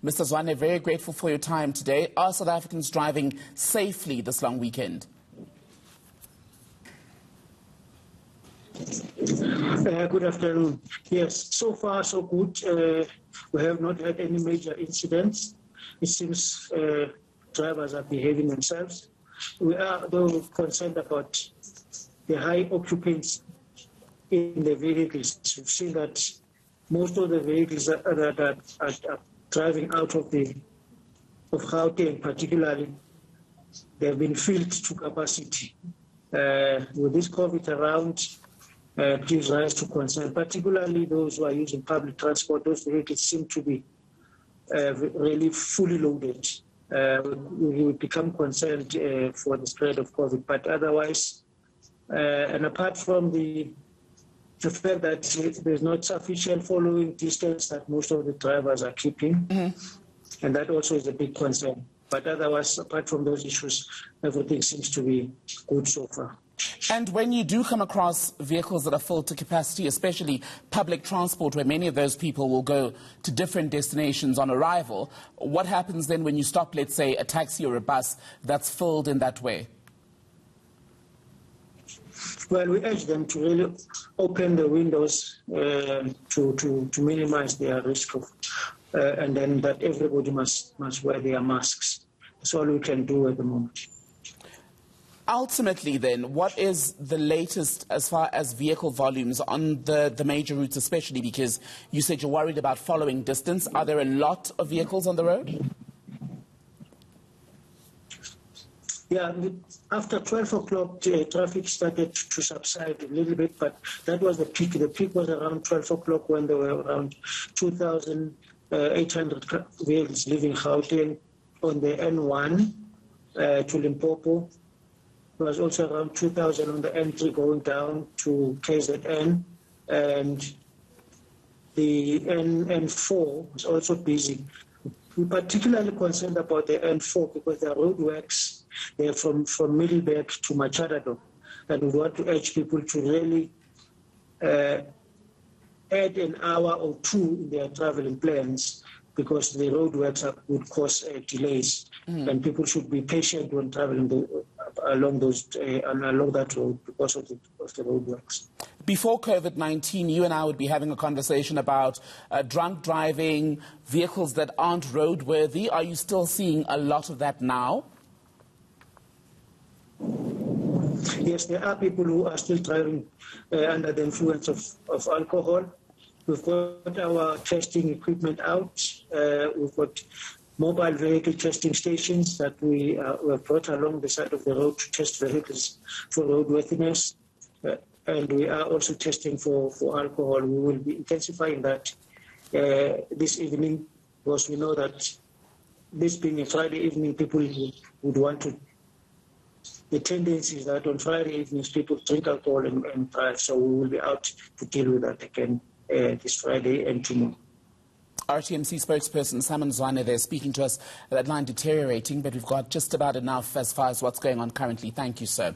Mr. Zwane, very grateful for your time today. Are South Africans driving safely this long weekend? Good afternoon. Yes, so far so good. We have not had any major incidents. It seems drivers are behaving themselves. We are, though, concerned about the high occupants in the vehicles. We've seen that most of the vehicles that are driving out of Gauteng, particularly, they have been filled to capacity. With this COVID around, gives rise to concern, particularly those who are using public transport. Those vehicles seem to be really fully loaded. We would become concerned for the spread of COVID, but otherwise, and apart from the fact that there's not sufficient following distance that most of the drivers are keeping, and that also is a big concern. But otherwise, apart from those issues, everything seems to be good so far. And when you do come across vehicles that are full to capacity, especially public transport, where many of those people will go to different destinations on arrival, what happens then when you stop, let's say, a taxi or a bus that's filled in that way? Well, we urge them to really open the windows to minimize their risk of, and then that everybody must wear their masks. That's all we can do at the moment. Ultimately, then, what is the latest as far as vehicle volumes on the major routes, especially because you said you're worried about following distance? Are there a lot of vehicles on the road? Yeah, after 12 o'clock, traffic started to subside a little bit, but that was the peak. The peak was around 12 o'clock when there were around 2,800 vehicles leaving Gauteng on the N1 to Limpopo. There was also around 2,000 on the N3 going down to KZN, and the N4 was also busy. We're particularly concerned about the N4 because the roadworks there from Middleburg to Machadado, and we want to urge people to really add an hour or two in their traveling plans, because the roadworks would cause delays, and people should be patient when traveling along that road because of the roadworks. Before COVID-19, you and I would be having a conversation about drunk driving, vehicles that aren't roadworthy. Are you still seeing a lot of that now? Yes, there are people who are still driving under the influence of alcohol. We've got our testing equipment out. We've got mobile vehicle testing stations that we have brought along the side of the road to test vehicles for roadworthiness. And we are also testing for alcohol. We will be intensifying that this evening, because we know that this being a Friday evening, people would want to. The tendency is that on Friday evenings, people drink alcohol and drive. So we will be out to deal with that again this Friday and tomorrow. RTMC spokesperson Simon Zwane there speaking to us. That line deteriorating, but we've got just about enough as far as what's going on currently. Thank you, sir.